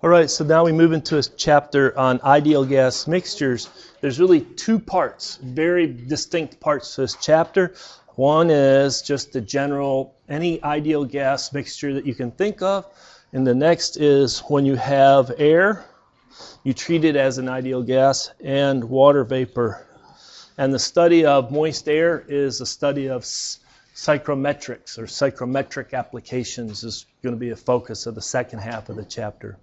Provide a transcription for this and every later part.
All right, so now we move into a chapter on ideal gas mixtures. There's really two parts, very distinct parts to this chapter. One is just the general, any ideal gas mixture that you can think of. And the next is when you have air, you treat it as an ideal gas, and water vapor. And the study of moist air is a study of psychrometrics, or psychrometric applications is going to be a focus of the second half of the chapter.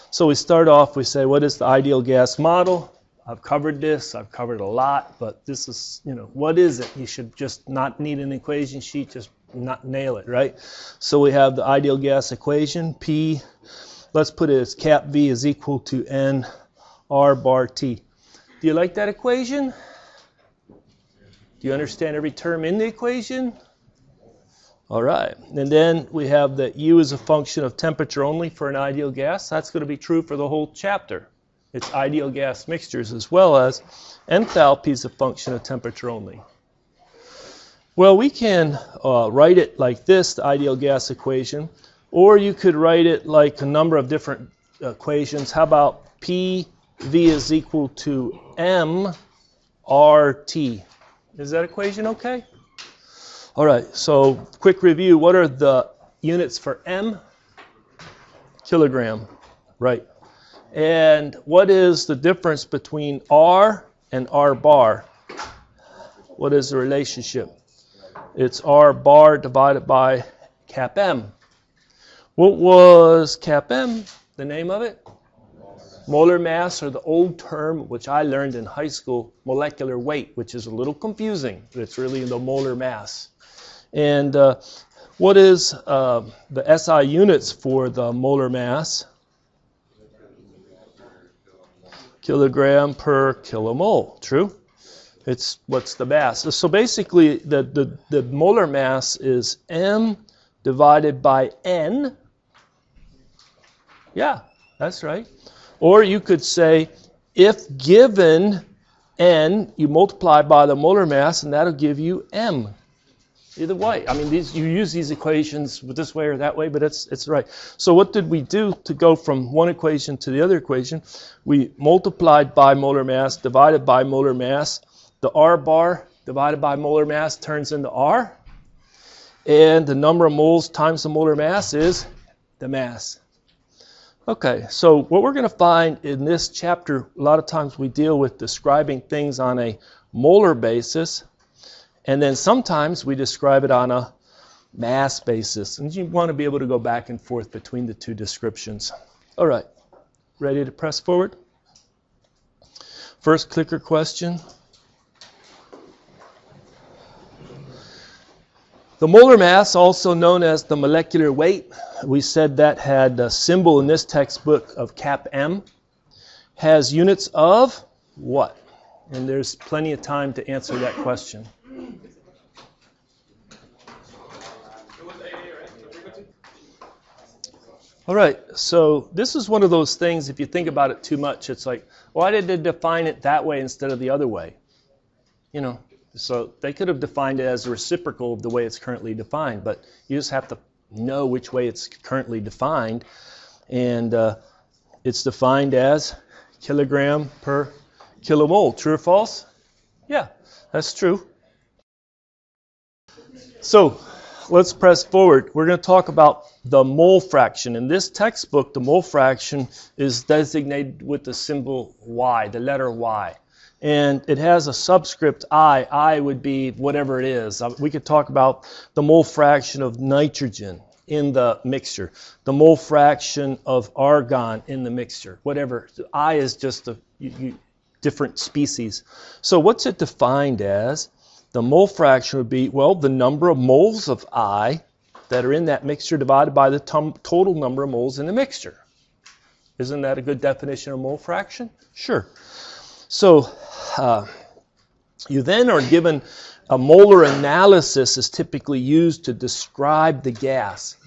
So we start off, we say, what is the ideal gas model? I've covered this, I've covered a lot, but this is, what is it? You should just not need an equation sheet, just not nail it, right? So we have the ideal gas equation, P, let's put it as cap V is equal to N R bar T. Do you like that equation? Do you understand every term in the equation? All right, and then we have that U is a function of temperature only for an ideal gas. That's going to be true for the whole chapter. It's ideal gas mixtures, as well as enthalpy is a function of temperature only. Well, we can write it like this, the ideal gas equation, or you could write it like a number of different equations. How about PV is equal to MRT? Is that equation okay? All right, so quick review. What are the units for M? Kilogram, right. And what is the difference between R and R bar? What is the relationship? It's R bar divided by cap M. What was cap M, the name of it? Molar mass, or the old term, which I learned in high school, molecular weight, which is a little confusing. It's really the molar mass. And what is the SI units for the molar mass? Kilogram per kilomole, true? It's what's the mass. So basically, the molar mass is M divided by N. Yeah, that's right. Or you could say, if given N, you multiply by the molar mass, and that'll give you M. Either way. I mean, you use these equations this way or that way, but it's right. So what did we do to go from one equation to the other equation? We multiplied by molar mass, divided by molar mass. The R bar divided by molar mass turns into R. And the number of moles times the molar mass is the mass. Okay, so what we're going to find in this chapter, a lot of times we deal with describing things on a molar basis. And then sometimes we describe it on a mass basis. And you want to be able to go back and forth between the two descriptions. All right, ready to press forward? First clicker question. The molar mass, also known as the molecular weight, we said that had a symbol in this textbook of cap M, has units of what? And there's plenty of time to answer that question. All right, so this is one of those things, if you think about it too much, it's like, why did they define it that way instead of the other way? So they could have defined it as a reciprocal of the way it's currently defined, but you just have to know which way it's currently defined. And it's defined as kilogram per kilomole. True or false? Yeah, that's true. So let's press forward. We're going to talk about the mole fraction. In this textbook, the mole fraction is designated with the symbol Y, the letter Y. And it has a subscript I. I would be whatever it is. We could talk about the mole fraction of nitrogen in the mixture, the mole fraction of argon in the mixture, whatever. I is just a different species. So what's it defined as? The mole fraction would be, well, the number of moles of I that are in that mixture divided by the total number of moles in the mixture. Isn't that a good definition of mole fraction? Sure. So you then are given a molar analysis is typically used to describe the gas.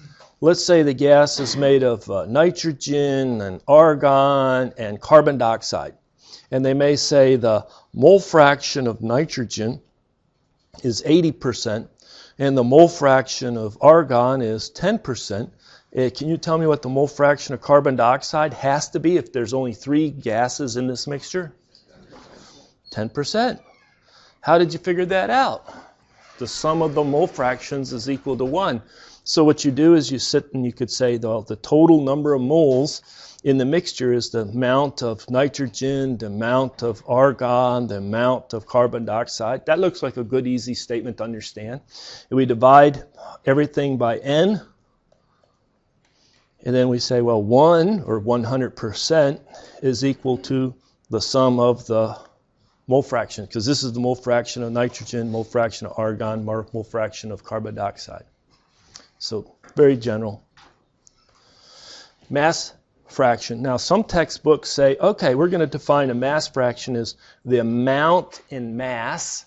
Let's say the gas is made of nitrogen and argon and carbon dioxide. And they may say the mole fraction of nitrogen is 80%, and the mole fraction of argon is 10%. Can you tell me what the mole fraction of carbon dioxide has to be if there's only 3 gases in this mixture? 10%. How did you figure that out? The sum of the mole fractions is equal to 1. So what you do is you sit and you could say the total number of moles in the mixture is the amount of nitrogen, the amount of argon, the amount of carbon dioxide. That looks like a good, easy statement to understand. And we divide everything by n. And then we say, well, 1, or 100%, is equal to the sum of the mole fraction, because this is the mole fraction of nitrogen, mole fraction of argon, mole fraction of carbon dioxide. So very general. Mass fraction. Now some textbooks say, okay, we're going to define a mass fraction as the amount in mass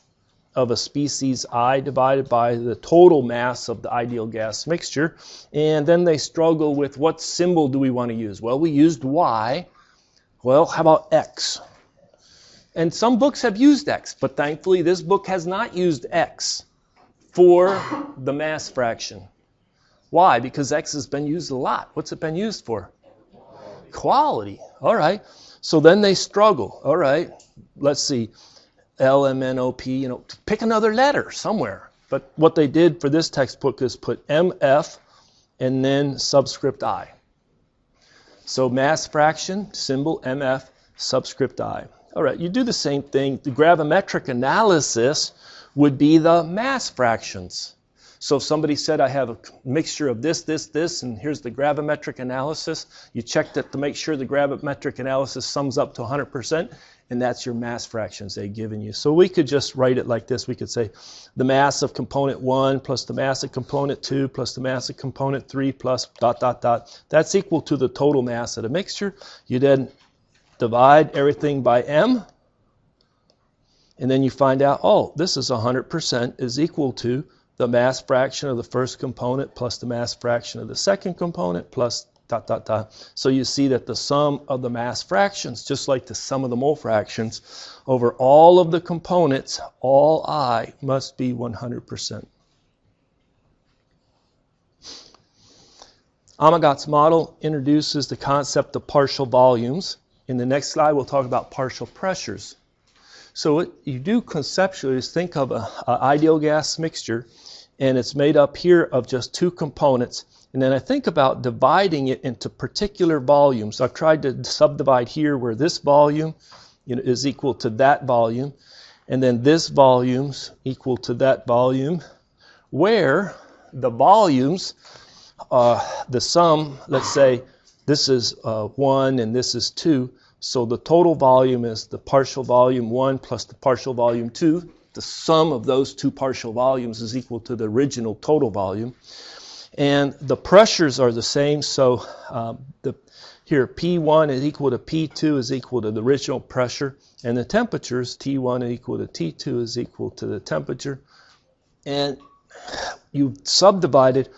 of a species I divided by the total mass of the ideal gas mixture. And then they struggle with what symbol do we want to use? Well, we used Y. Well, how about X? And some books have used X, but thankfully this book has not used X for the mass fraction. Why? Because X has been used a lot. What's it been used for? Quality. All right. So then they struggle. All right. Let's see. LMNOP, pick another letter somewhere. But what they did for this textbook is put MF and then subscript I. So mass fraction, symbol MF, subscript I. All right, you do the same thing. The gravimetric analysis would be the mass fractions. So if somebody said, I have a mixture of this, this, this, and here's the gravimetric analysis, you check that to make sure the gravimetric analysis sums up to 100%, and that's your mass fractions they've given you. So we could just write it like this. We could say the mass of component 1 plus the mass of component 2 plus the mass of component 3 plus ... That's equal to the total mass of the mixture. You then divide everything by m, and then you find out, oh, this is 100% is equal to the mass fraction of the first component plus the mass fraction of the second component plus ... So you see that the sum of the mass fractions, just like the sum of the mole fractions, over all of the components, all I, must be 100%. Amagat's model introduces the concept of partial volumes. In the next slide, we'll talk about partial pressures. So what you do conceptually is think of an ideal gas mixture, and it's made up here of just 2 components. And then I think about dividing it into particular volumes. I've tried to subdivide here where this volume is equal to that volume, and then this volume's equal to that volume, where the volumes, the sum, let's say this is 1 and this is 2, so the total volume is the partial volume 1 plus the partial volume 2. The sum of those 2 partial volumes is equal to the original total volume. And the pressures are the same, so here P1 is equal to P2 is equal to the original pressure, and the temperatures, T1 is equal to T2 is equal to the temperature. And you subdivided,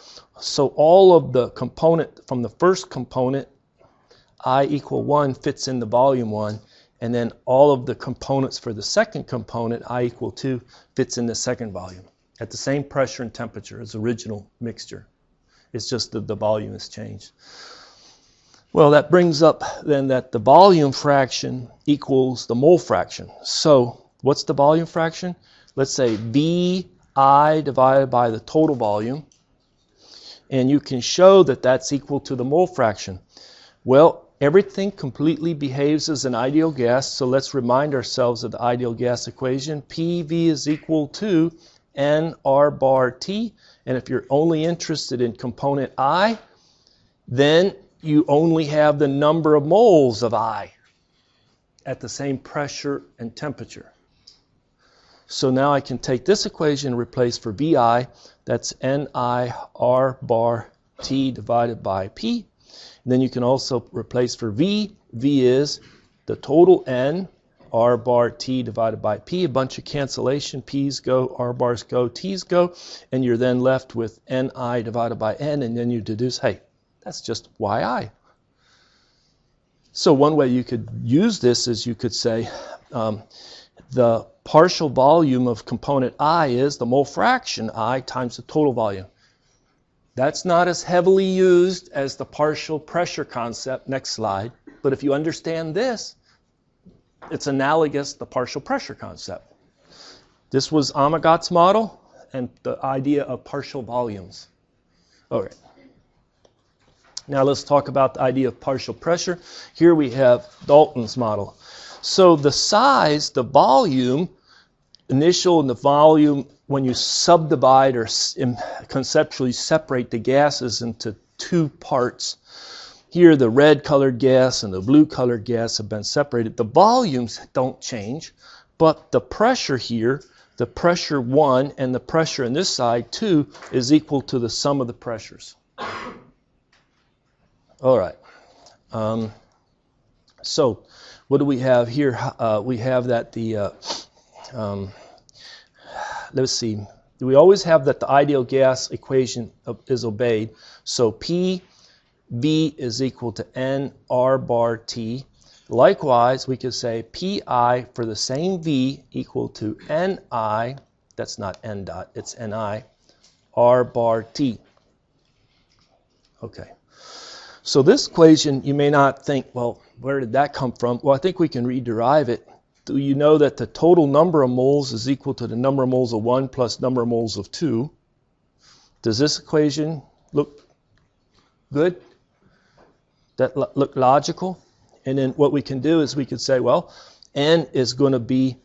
so all of the component from the first component, I equal 1, fits in the volume 1, and then all of the components for the second component, I equal 2, fits in the second volume at the same pressure and temperature as the original mixture. It's just that the volume has changed. Well, that brings up then that the volume fraction equals the mole fraction. So what's the volume fraction? Let's say VI divided by the total volume. And you can show that that's equal to the mole fraction. Well, everything completely behaves as an ideal gas, so let's remind ourselves of the ideal gas equation. PV is equal to NR bar T, and if you're only interested in component I, then you only have the number of moles of I at the same pressure and temperature. So now I can take this equation and replace for VI, that's NI R bar T divided by P. And then you can also replace for V. V is the total N, R bar T divided by P, a bunch of cancellation, P's go, R bars go, T's go, and you're then left with Ni divided by N, and then you deduce, hey, that's just Yi. So one way you could use this is you could say the partial volume of component I is the mole fraction I times the total volume. That's not as heavily used as the partial pressure concept, next slide, but if you understand this, it's analogous to the partial pressure concept. This was Amagat's model and the idea of partial volumes. Okay. Now let's talk about the idea of partial pressure. Here we have Dalton's model. So the size, the volume, initial and the volume, when you subdivide or conceptually separate the gases into two parts, here the red colored gas and the blue colored gas have been separated. The volumes don't change, but the pressure here, the pressure 1 and the pressure on this side 2 is equal to the sum of the pressures. All right. So what do we have here? We have that the, let's see, we always have that the ideal gas equation is obeyed. So PV is equal to NR bar T. Likewise, we could say PI for the same V equal to NI, that's not N dot, it's NI, R bar T. Okay. So this equation, you may not think, well, where did that come from? Well, I think we can rederive it. Do you know that the total number of moles is equal to the number of moles of 1 plus number of moles of 2? Does this equation look good? That look logical? And then what we can do is we could say, well, N is going to be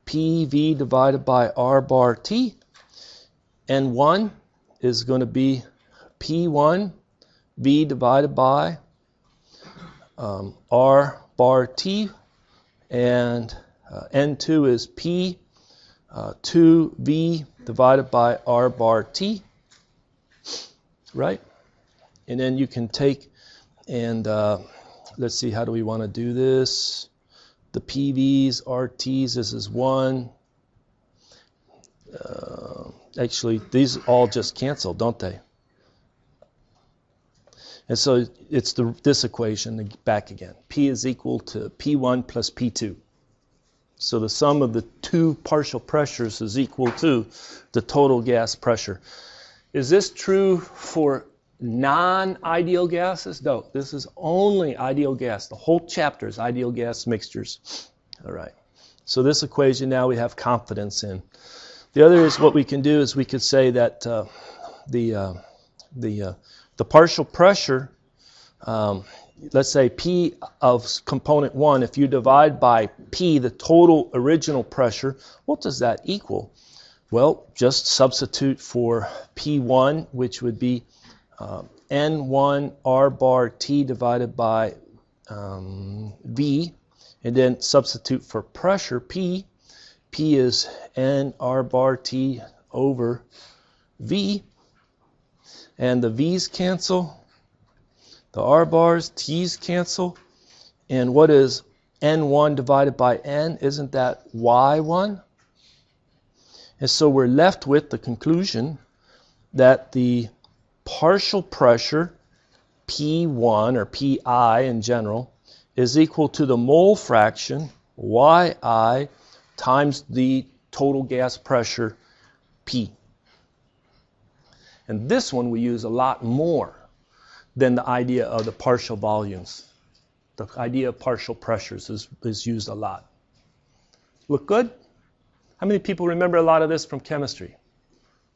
PV divided by R bar T. N1 is going to be P1 V divided by R bar T, and N2 is P 2V divided by R bar T, right? And then you can take and let's see, how do we want to do this? The PVs, RTs, this is 1. Actually, these all just cancel, don't they? And so it's this equation back again. P is equal to P1 plus P2. So the sum of the two partial pressures is equal to the total gas pressure. Is this true for non-ideal gases? No, this is only ideal gas. The whole chapter is ideal gas mixtures. All right. So this equation now we have confidence in. The other is what we can do is we could say that the partial pressure, let's say P of component 1, if you divide by P, the total original pressure, what does that equal? Well, just substitute for P1, which would be N1 R bar T divided by V, and then substitute for pressure P. P is N R bar T over V. And the V's cancel, the R bars, T's cancel, and what is N1 divided by N? Isn't that Y1? And so we're left with the conclusion that the partial pressure, P1 or PI in general, is equal to the mole fraction, YI, times the total gas pressure, P. And this one we use a lot more than the idea of the partial volumes. The idea of partial pressures is used a lot. Look good? How many people remember a lot of this from chemistry?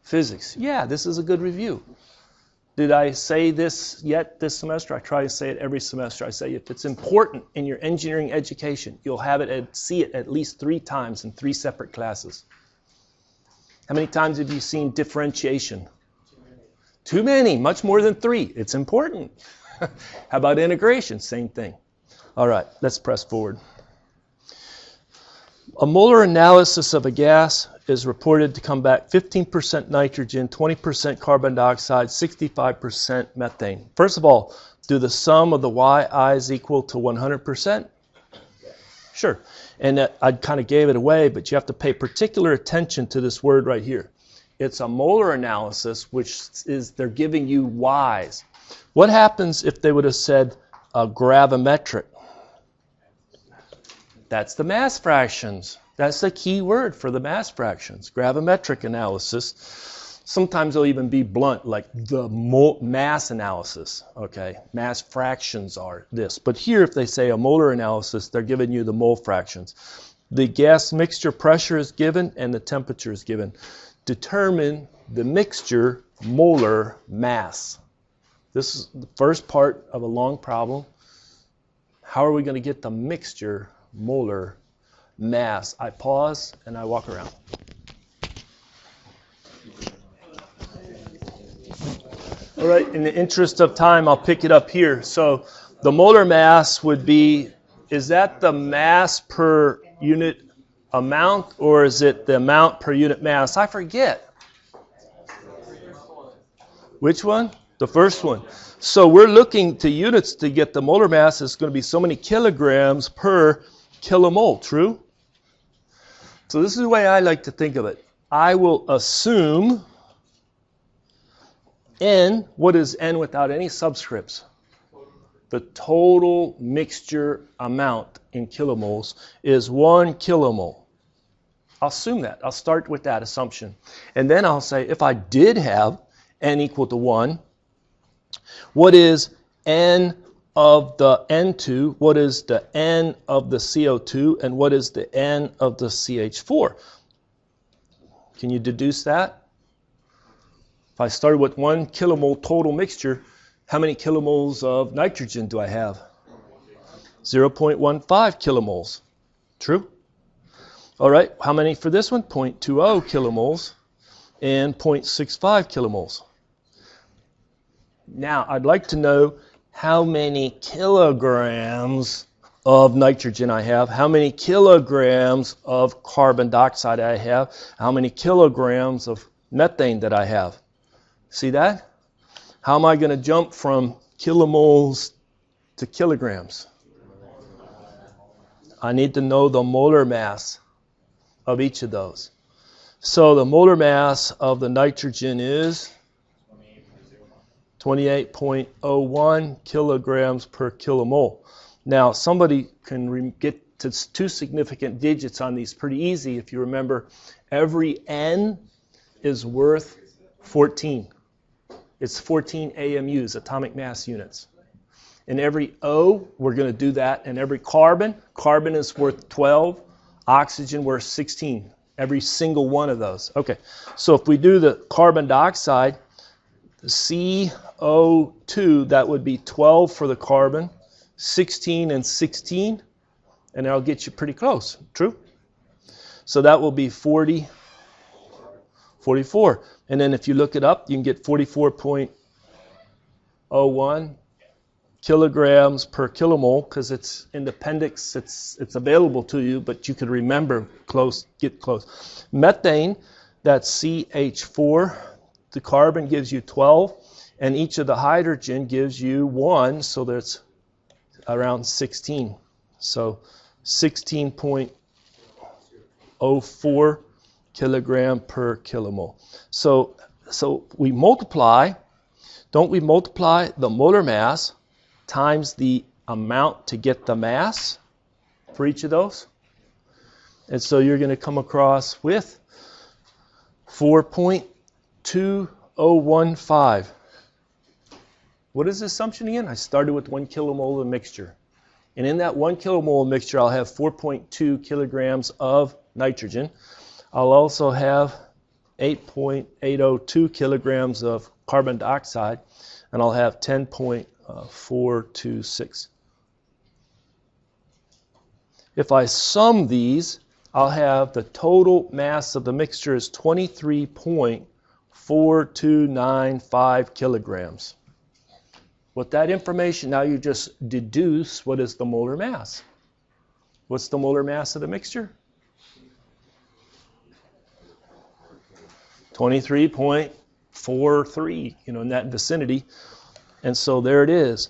Physics. Yeah, this is a good review. Did I say this yet this semester? I try to say it every semester. I say if it's important in your engineering education, you'll have it and see it at least 3 times in 3 separate classes. How many times have you seen differentiation? Too many, much more than 3. It's important. How about integration? Same thing. All right, let's press forward. A molar analysis of a gas is reported to come back 15% nitrogen, 20% carbon dioxide, 65% methane. First of all, do the sum of the YI's equal to 100%? Sure. And I kind of gave it away, but you have to pay particular attention to this word right here. It's a molar analysis, which is they're giving you Y's. What happens if they would have said gravimetric? That's the mass fractions. That's the key word for the mass fractions, gravimetric analysis. Sometimes they'll even be blunt, like the mass analysis, okay? Mass fractions are this. But here, if they say a molar analysis, they're giving you the mole fractions. The gas mixture pressure is given and the temperature is given. Determine the mixture molar mass. This is the first part of a long problem. How are we going to get the mixture molar mass? I pause and I walk around. All right, in the interest of time, I'll pick it up here. So the molar mass would be, is that the mass per unit amount, or is it the amount per unit mass? I forget. Which one? The first one. So we're looking to units to get the molar mass. It's going to be so many kilograms per kilomole, true? So this is the way I like to think of it. I will assume N, what is N without any subscripts? The total mixture amount in kilomoles is 1 kilomole. I'll assume that. I'll start with that assumption. And then I'll say if I did have N equal to 1, what is N of the N2? What is the N of the CO2? And what is the N of the CH4? Can you deduce that? If I started with 1 kilomole total mixture, how many kilomoles of nitrogen do I have? 0.15 kilomoles. True? All right, how many for this one? 0.20 kilomoles and 0.65 kilomoles. Now, I'd like to know how many kilograms of nitrogen I have, how many kilograms of carbon dioxide I have, how many kilograms of methane that I have. See that? How am I going to jump from kilomoles to kilograms? I need to know the molar mass of each of those. So the molar mass of the nitrogen is 28.01 kilograms per kilomole. Now, somebody can get to 2 significant digits on these pretty easy. If you remember, every N is worth 14. It's 14 AMUs, atomic mass units. In every O, we're going to do that. And every carbon is worth 12, oxygen worth 16. Every single one of those. Okay, so if we do the carbon dioxide, the CO2, that would be 12 for the carbon, 16 and 16, and that'll get you pretty close. True? So that will be 44. And then if you look it up, you can get 44.01 kilograms per kilomole, because it's in the appendix, it's available to you, but you could remember get close. Methane, that's CH4. The carbon gives you 12, and each of the hydrogen gives you 1, so that's around 16. So 16.04 kilogram per kilomole. So we multiply, don't we multiply the molar mass times the amount to get the mass for each of those? And so you're going to come across with 4.2015. What is the assumption again? I started with 1 kilomole of mixture. And in that 1 kilomole mixture, I'll have 4.2 kilograms of nitrogen. I'll also have 8.802 kilograms of carbon dioxide, and I'll have 10.426. If I sum these, I'll have the total mass of the mixture is 23.4295 kilograms. With that information, now you just deduce what is the molar mass. What's the molar mass of the mixture? 23.43, in that vicinity. And so there it is.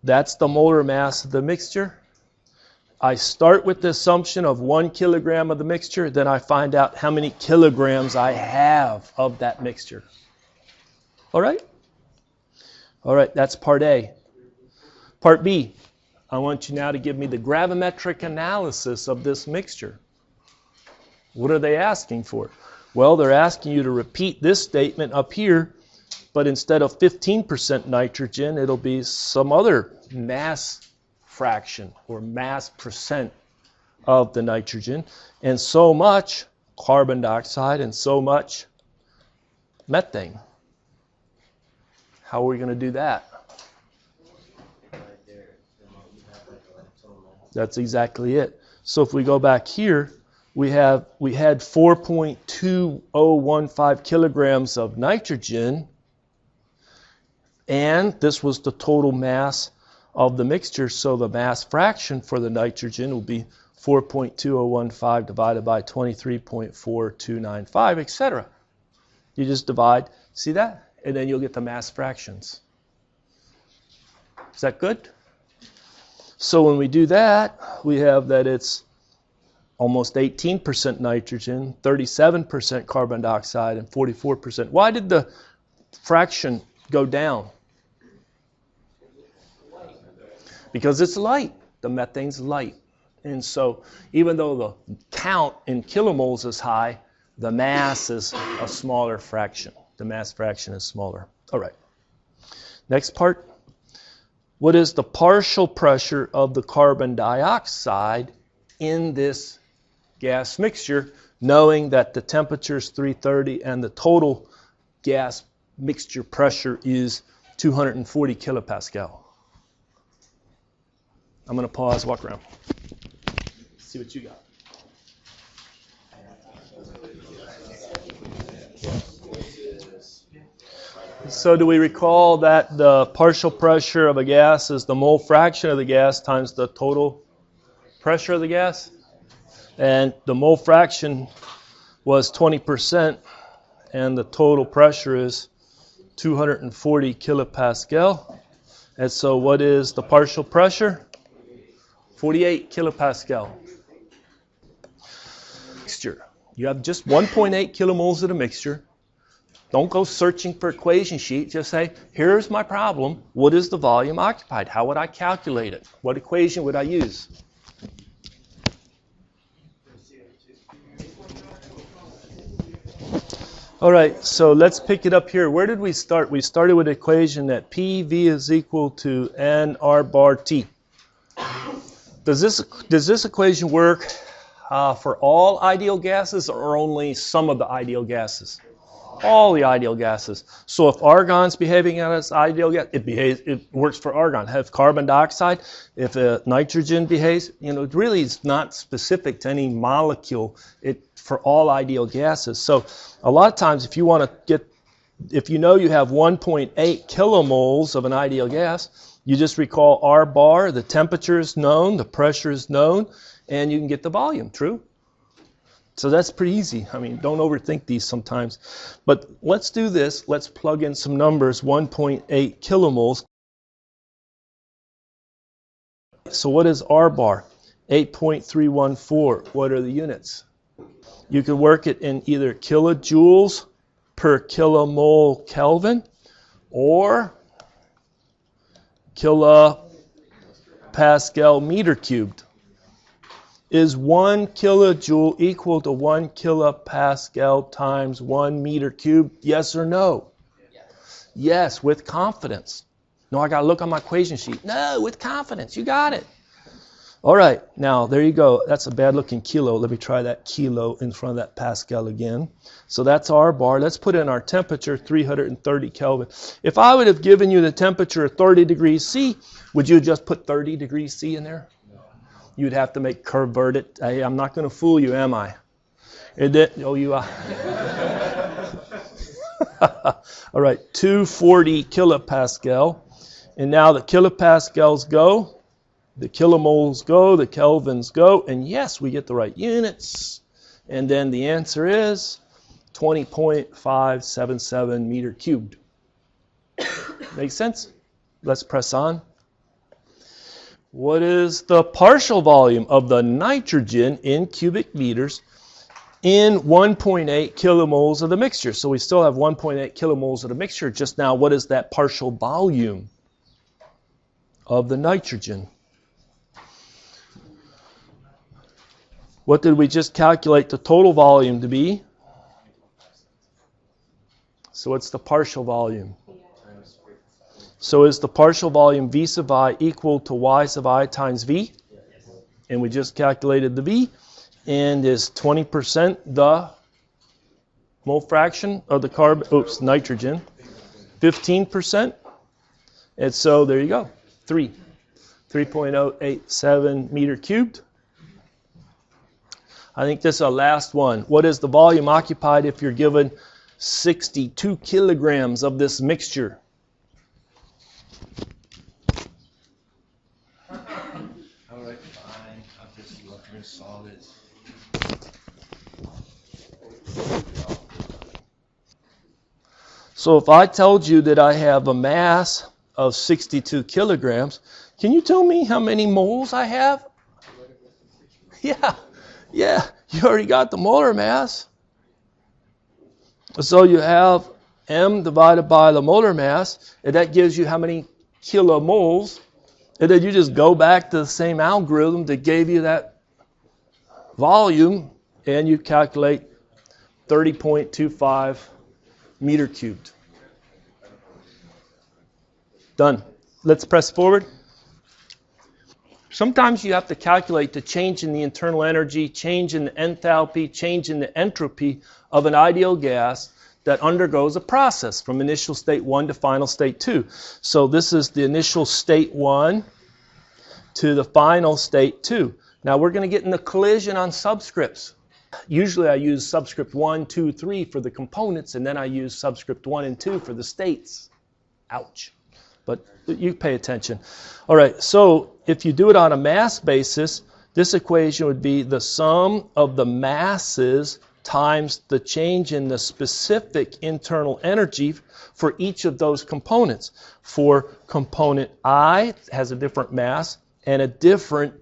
That's the molar mass of the mixture. I start with the assumption of 1 kilogram of the mixture, then I find out how many kilograms I have of that mixture. All right? All right, that's part A. Part B, I want you now to give me the gravimetric analysis of this mixture. What are they asking for? Well, they're asking you to repeat this statement up here, but instead of 15% nitrogen, it'll be some other mass fraction or mass percent of the nitrogen, and so much carbon dioxide and so much methane. How are we going to do that? That's exactly it. So if we go back here, we had 4.2015 kilograms of nitrogen, and this was the total mass of the mixture, so the mass fraction for the nitrogen will be 4.2015 divided by 23.4295, etc. You just divide, see that? And then you'll get the mass fractions. Is that good? So when we do that, we have that it's almost 18% nitrogen, 37% carbon dioxide, and 44%. Why did the fraction go down? Because it's light. The methane's light. And so even though the count in kilomoles is high, the mass is a smaller fraction. The mass fraction is smaller. All right. Next part. What is the partial pressure of the carbon dioxide in this gas mixture, knowing that the temperature is 330 and the total gas mixture pressure is 240 kilopascal? I'm going to pause, walk around. See what you got. So do we recall that the partial pressure of a gas is the mole fraction of the gas times the total pressure of the gas? And the mole fraction was 20%, and the total pressure is 240 kilopascal. And so what is the partial pressure? 48 kilopascal. Mixture. You have just 1.8 kilomoles of the mixture. Don't go searching for equation sheet. Just say, here's my problem. What is the volume occupied? How would I calculate it? What equation would I use? All right, so let's pick it up here. Where did we start? We started with the equation that PV is equal to NR bar T. Does this equation work for all ideal gases or only some of the ideal gases? All the ideal gases. So if argon's behaving as ideal gas, it works for argon. If carbon dioxide, if nitrogen behaves, it really is not specific to any molecule. For all ideal gases. So a lot of times if you know you have 1.8 kilomoles of an ideal gas, you just recall R bar, the temperature is known, the pressure is known, and you can get the volume, true? So that's pretty easy. I mean, don't overthink these sometimes. But let's do this. Let's plug in some numbers, 1.8 kilomoles. So what is R bar? 8.314. What are the units? You can work it in either kilojoules per kilomole Kelvin or kilopascal meter cubed. Is 1 kilojoule equal to 1 kilopascal times 1 meter cubed? Yes or no? Yes. Yes, with confidence. No, I got to look on my equation sheet. No, with confidence. You got it. All right, now there you go. That's a bad looking kilo. Let me try that kilo in front of that pascal again. So that's R bar. Let's put in our temperature, 330 Kelvin. If I would have given you the temperature of 30 degrees C, would you just put 30 degrees C in there? No. You'd have to convert it. Hey, I'm not going to fool you, am I? Oh, you are. All right, 240 kilopascal. And now the kilopascals go. The kilomoles go, the kelvins go, and yes, we get the right units. And then the answer is 20.577 meter cubed. Make sense? Let's press on. What is the partial volume of the nitrogen in cubic meters in 1.8 kilomoles of the mixture? So we still have 1.8 kilomoles of the mixture. Just now, what is that partial volume of the nitrogen? What did we just calculate the total volume to be? So what's the partial volume? So is the partial volume V sub I equal to Y sub I times V? And we just calculated the V. And is 20% the mole fraction of the nitrogen? 15%? And so there you go, 3.087 meter cubed. I think this is our last one. What is the volume occupied if you're given 62 kilograms of this mixture? How would I find how this is solid? So if I told you that I have a mass of 62 kilograms, can you tell me how many moles I have? Yeah, you already got the molar mass. So you have m divided by the molar mass, and that gives you how many kilomoles. And then you just go back to the same algorithm that gave you that volume, and you calculate 30.25 meter cubed. Done. Let's press forward. Sometimes you have to calculate the change in the internal energy, change in the enthalpy, change in the entropy of an ideal gas that undergoes a process from initial state 1 to final state 2. So this is the initial state 1 to the final state 2. Now we're going to get in the collision on subscripts. Usually I use subscript 1, 2, 3 for the components, and then I use subscript 1 and 2 for the states. Ouch. But you pay attention. All right, so if you do it on a mass basis, this equation would be the sum of the masses times the change in the specific internal energy for each of those components. For component I, it has a different mass and a different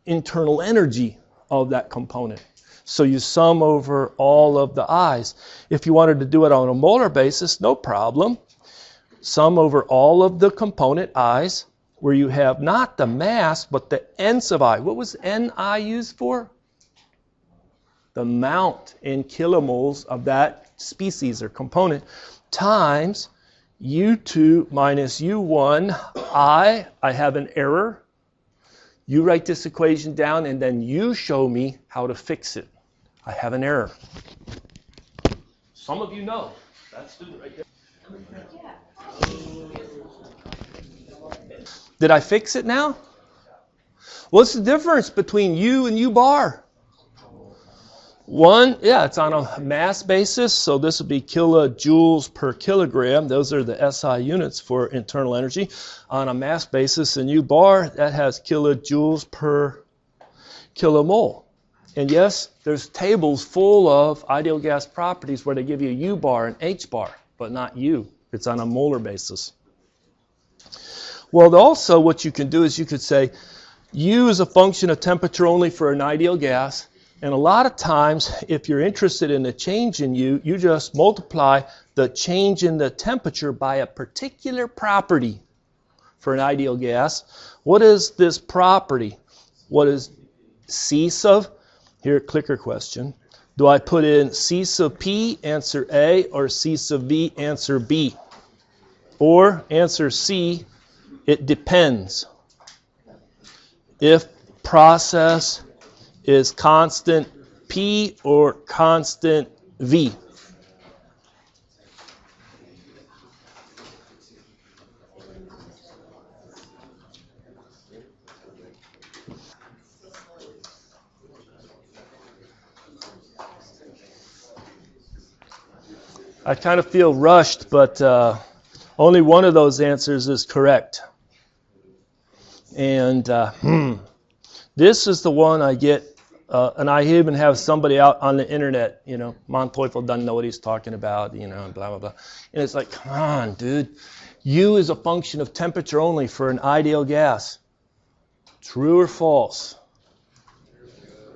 internal energy of that component. So you sum over all of the I's. If you wanted to do it on a molar basis, no problem. Sum over all of the component I's, where you have not the mass, but the N sub I. What was Ni used for? The amount in kilomoles of that species or component times U2 minus U1. I have an error. You write this equation down, and then you show me how to fix it. I have an error. Some of you know. That student right there. Did I fix it now? What's the difference between U and U bar? One, yeah, it's on a mass basis, so this would be kilojoules per kilogram. Those are the SI units for internal energy. On a mass basis, and U bar, that has kilojoules per kilomole. And yes, there's tables full of ideal gas properties where they give you U bar and H bar, but not U. It's on a molar basis. Well, also what you can do is you could say U is a function of temperature only for an ideal gas. And a lot of times, if you're interested in the change in U, you just multiply the change in the temperature by a particular property for an ideal gas. What is this property? What is C sub? Here, clicker question. Do I put in C sub P, answer A, or C sub V, answer B? Or answer C, it depends. If process is constant P or constant V. I kind of feel rushed, but only one of those answers is correct. And this is the one I get, and I even have somebody out on the internet, Manteuffel doesn't know what he's talking about, and blah, blah, blah. And it's like, come on, dude. U is a function of temperature only for an ideal gas. True or false?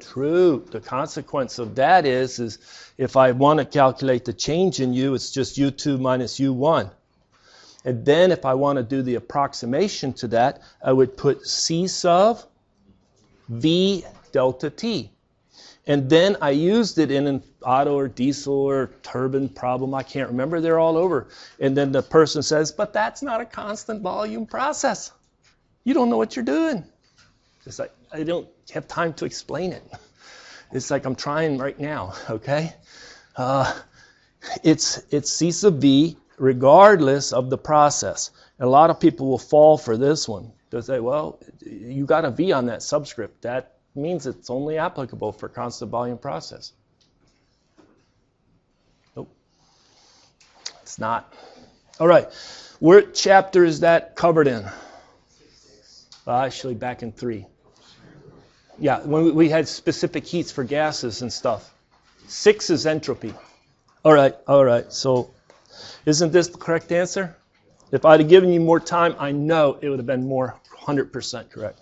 True. The consequence of that is if I want to calculate the change in U, it's just U2 minus U1. And then if I want to do the approximation to that, I would put C sub V delta T. And then I used it in an auto or diesel or turbine problem. I can't remember. They're all over. And then the person says, but that's not a constant volume process. You don't know what you're doing. It's like, I don't have time to explain it. It's like I'm trying right now, okay? It's C sub V regardless of the process. And a lot of people will fall for this one. They'll say, well, you got a V on that subscript. That means it's only applicable for constant volume process. Nope. It's not. All right. What chapter is that covered in? Actually, back in 3. Yeah, when we had specific heats for gases and stuff. 6 is entropy. All right. So isn't this the correct answer? If I'd have given you more time, I know it would have been more 100% correct.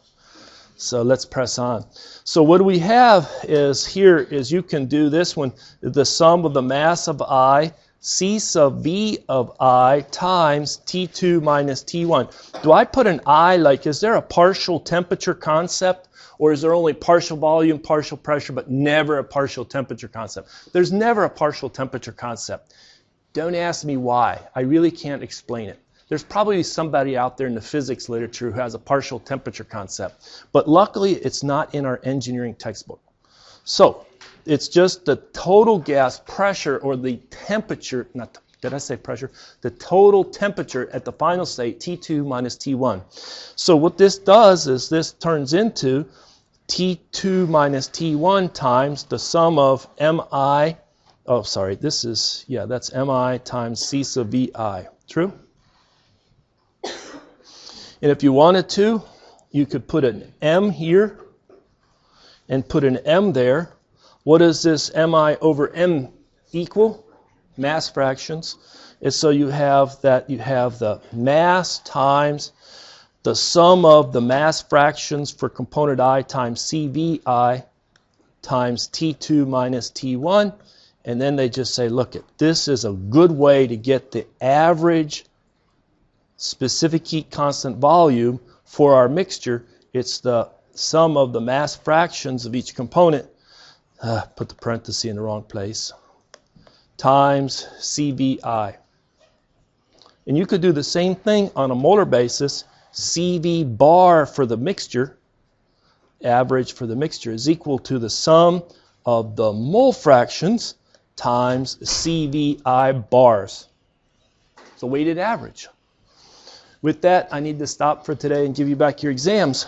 So let's press on. So what we have is here is you can do this one, the sum of the mass of I, C sub V of I times T2 minus T1. Do I put an I, like, is there a partial temperature concept? Or is there only partial volume, partial pressure, but never a partial temperature concept? There's never a partial temperature concept. Don't ask me why. I really can't explain it. There's probably somebody out there in the physics literature who has a partial temperature concept. But luckily, it's not in our engineering textbook. So it's just the total gas pressure or the temperature, did I say pressure? The total temperature at the final state, T2 minus T1. So what this does is this turns into T2 minus T1 times the sum of Mi, that's Mi times C sub Vi. True? And if you wanted to, you could put an M here and put an M there. What does this Mi over M equal? Mass fractions. And so you have the mass times the sum of the mass fractions for component I times CVI times T2 minus T1. And then they just say, look, this is a good way to get the average specific heat constant volume for our mixture. It's the sum of the mass fractions of each component, put the parenthesis in the wrong place, times CVI. And you could do the same thing on a molar basis. CV bar for the mixture, average for the mixture, is equal to the sum of the mole fractions times CVI bars. It's a weighted average. With that, I need to stop for today and give you back your exams.